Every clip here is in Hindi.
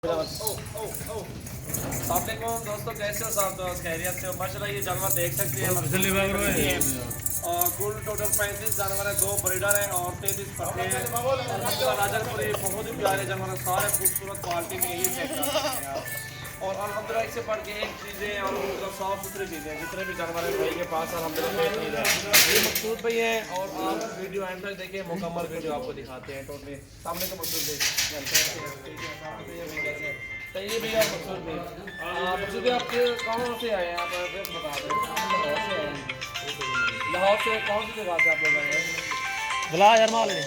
दोस्तों कैसे हो साहब? तो खैरियत से हो? माशाल्लाह ये जानवर देख सकते हैं और कुल टोटल 35 जानवर है, 2 ब्रीडर हैं और 33 पट्टे हैं। राजनपुरी बहुत ही प्यारे जानवर, सारे खूबसूरत क्वालिटी में ही चेक कर सकते हैं आप। और अल्हम्दुलिल्लाह एक से बढ़ के एक चीज़ें और मतलब साफ़ सुथरी चीज़ें जितने भी जानवर हैं भाई के पास अल्हम्दुलिल्लाह बेहतरीन है। ये मकसूद भाई है और आप वीडियो एंड तक देखिए, मुकम्मल वीडियो आपको दिखाते हैं। टोटली सामने के मकसूद भाई तो ये भैया मकसूद भाई मकसूद भाई आपके कहाँ से आए हैं? आप एड्रेस बता दें। लाहौर से कौन सी जगह से आप लोग आए हैं? बुला यार माल है।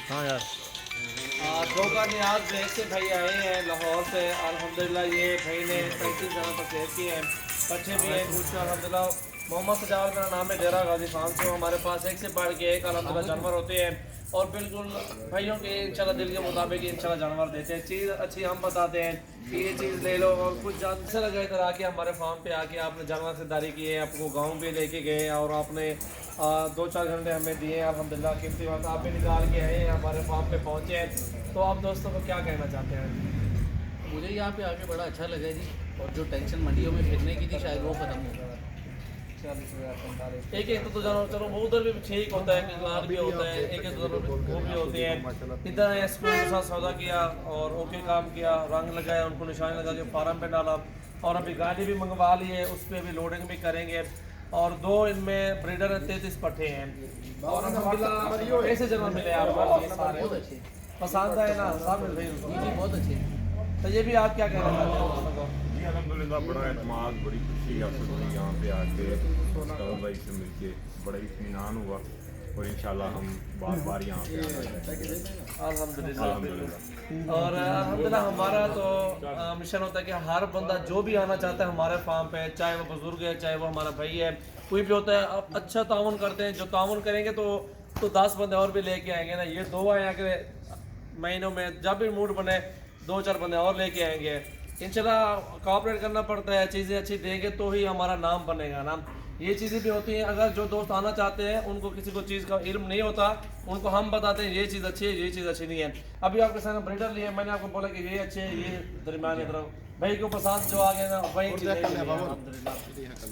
हाँ यार धोखा नियाज बेग से भाई आए हैं लाहौर से। अल्हम्दुलिल्लाह ये भाई ने 35 जगह परचेज किए हैं, बच्चे भी हैं कुछ अल्हम्दुलिल्लाह। मोहम्मद सजावल मेरा नाम है, डेरा गाजी खान से। हमारे पास एक से बढ़ के एक अल्हम्दुलिल्लाह जानवर होते हैं और बिल्कुल भाइयों के इंशाल्लाह दिल के मुताबिक इंशाल्लाह जानवर देते हैं। चीज़ अच्छी हम बताते हैं कि ये चीज़ ले लो, और कुछ जान से लगा इधर आके हमारे फार्म पे आके आपने जानवर खरीदारी की है, आपको गाँव भी लेके गए और आपने 2-4 घंटे हमें दिए अल्हम्दुलिल्लाह। कीमती वक्त आप भी निकाल के आए हैं, हमारे फार्म पे पहुँचे हैं। तो आप दोस्तों को क्या कहना चाहते हैं? मुझे यहाँ पे आके बड़ा अच्छा लगा जी, और जो टेंशन मंडियों में फिरने की थी शायद वो ख़त्म हो गई। एक तो जानवर चलो वो उधर भी ठीक होता है, लाल भी होता है, एक वो भी होते हैं। इधर स्कूल के साथ सौदा किया और ओके काम किया, रंग लगाया, उनको निशान लगा के फार्म पे डाला और अभी गाड़ी भी मंगवा ली है, उस पर भी लोडिंग भी करेंगे। और 2 इनमें ब्रीडर 33 पट्टे हैं और अल्हम्दुलिल्लाह ऐसे जानवर मिले आपको बहुत अच्छे पसंद आए ना सब मिल रही जी, बहुत अच्छे। तो ये भी आप क्या कहना चाहते हैं दोस्तों को? जी अल्हम्दुलिल्लाह बड़ा एतमाद, बड़ी खुशी हासिल हुई यहाँ पे आके कवल भाई से मिलके, बड़ा इत्मीनान हुआ और इंशाल्लाह हम बार बार यहाँ पे आना चाहेंगे अल्हम्दुलिल्लाह। अल्हम्दुलिल्लाह। और अल्हम्दुलिल्लाह हमारा तो मिशन होता है कि हर बंदा जो भी आना चाहता है हमारे फार्म पे, चाहे वो बुजुर्ग है चाहे वो हमारा भाई है, कोई भी होता है, आप अच्छा ताउन करते हैं। जो ताउन करेंगे तो 10 बंदे और भी लेके आएंगे ना। ये 2 आए कि महीनों में जब भी मूड बने 2-4 बंदे और लेके आएंगे। इंशाल्लाह कोऑपरेट करना पड़ता है, चीज़ें अच्छी देंगे तो ही हमारा नाम बनेगा ना। ये चीज़ें भी होती हैं, अगर जो दोस्त आना चाहते हैं उनको किसी को चीज़ का इल्म नहीं होता, उनको हम बताते हैं ये चीज़ अच्छी है, ये चीज़ अच्छी नहीं है। अभी आपके सामने ब्रीडर लिए, मैंने आपको बोला कि ये अच्छे है, ये दरमियान तरफ भाई को पसंद जो आ गया ना वही चीज़ अल्हम्दुलिल्लाह।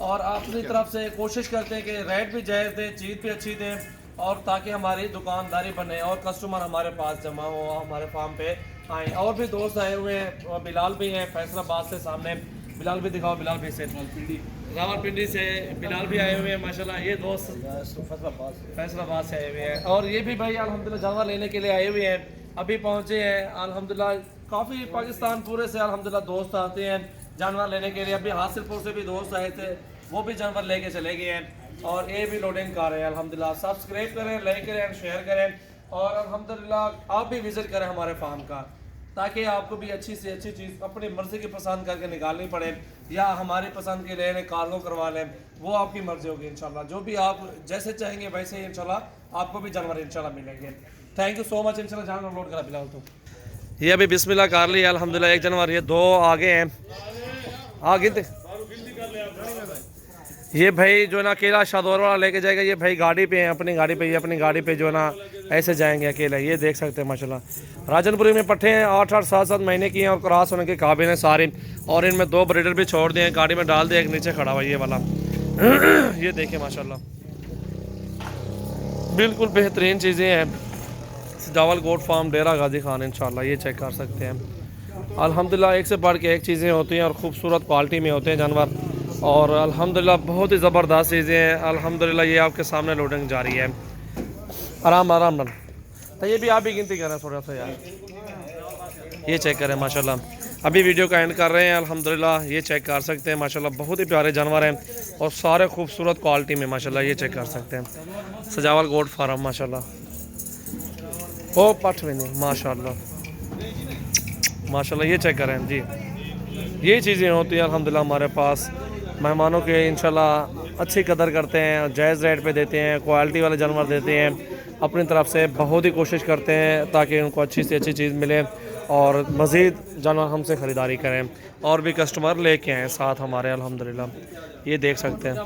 और अपनी तरफ से कोशिश करते हैं कि रेट भी जायज़ दें, चीज़ भी अच्छी दें, और ताकि हमारी दुकानदारी बने और कस्टमर हमारे पास जमा हो, हमारे फार्म पे आए। और भी दोस्त आए हुए हैं, बिलाल भी हैं फैसलाबाद से, सामने बिलाल भी दिखाओ। बिलाल भी से रावलपिंडी से बिलाल भी आए हुए हैं माशाल्लाह। ये दोस्त फैसलाबाद से आए हुए हैं और ये भी भाई अल्हम्दुलिल्लाह जानवर लेने के लिए आए हुए हैं, अभी पहुँचे हैं अल्हम्दुलिल्लाह। काफ़ी पाकिस्तान पूरे से अल्हम्दुलिल्लाह दोस्त आते हैं जानवर लेने के लिए। अभी हासिलपुर से भी दोस्त आए थे, वो भी जानवर लेके चले गए हैं और ये भी लोडिंग कर रहे हैं अल्हम्दुलिल्लाह। सब्सक्राइब करें, लाइक करें, शेयर करें और अल्हम्दुलिल्लाह आप भी विज़िट करें हमारे फार्म का, ताकि आपको भी अच्छी से अच्छी चीज़ अपनी मर्ज़ी की पसंद करके निकालनी पड़े या हमारी पसंद के लेने कार्गो करवा लें, वो आपकी मर्ज़ी होगी इंशाल्लाह। जो भी आप जैसे चाहेंगे वैसे ही इंशाल्लाह आपको भी जानवर इंशाल्लाह मिलेंगे। Thank you so much. इंशाल्लाह जानवर लोड करा बिलाल। तो ये अभी बिस्मिल्लाह कर लिया अल्हम्दुलिल्लाह। एक जानवर, ये 2 आगे हैं, आगे ये भाई जो है ना अकेला शादौर वाला लेके जाएगा। ये भाई गाड़ी पे है, अपनी गाड़ी पे, ये अपनी गाड़ी पे जो है ना ऐसे जाएंगे अकेले। ये देख सकते हैं माशाल्लाह। राजनपुरी में पट्टे हैं, 8-8 7-7 महीने की हैं और क्रॉस होने के काबिल हैं सारे। और इनमें 2 ब्रीडर भी छोड़ दिए हैं, गाड़ी में डाल दिया, एक नीचे खड़ा हुआ ये वाला। ये देखें माशाल्लाह, बिल्कुल बेहतरीन चीज़ें हैं। सजावल गोट फार्म, डेरा गाजी खान इंशाल्लाह। ये चेक कर सकते हैं अल्हम्दुलिल्लाह। एक से बढ़ के एक चीज़ें होती हैं और ख़ूबसूरत क्वालिटी में होते हैं जानवर और अल्हम्दुलिल्लाह बहुत ही ज़बरदस्त चीज़ें हैं अल्हम्दुलिल्लाह। ये आपके सामने लोडिंग जारी है, आराम आराम ना। तो ये भी आप भी गिनती करें थोड़ा सा यार, ये चेक करें माशाल्लाह। अभी वीडियो का एंड कर रहे हैं अल्हम्दुलिल्लाह। ये चेक कर सकते हैं माशाल्लाह, बहुत ही प्यारे जानवर हैं और सारे खूबसूरत क्वालिटी में माशाल्लाह। ये चेक कर सकते हैं सजावल गोट फार्म माशाल्लाह। ओ पठ में नहीं माशाल्लाह माशाल्लाह। ये चेक करें जी, ये चीज़ें होती हैं अल्हम्दुलिल्लाह हमारे पास। मेहमानों के इंशाल्लाह अच्छी कदर करते हैं, जायज़ रेट पे देते हैं, क्वालिटी वाले जानवर देते हैं। अपनी तरफ से बहुत ही कोशिश करते हैं ताकि उनको अच्छी से अच्छी चीज़ मिले और मज़ीद जानवर हमसे ख़रीदारी करें और भी कस्टमर लेके आएँ साथ हमारे अल्हम्दुलिल्लाह। ये देख सकते हैं।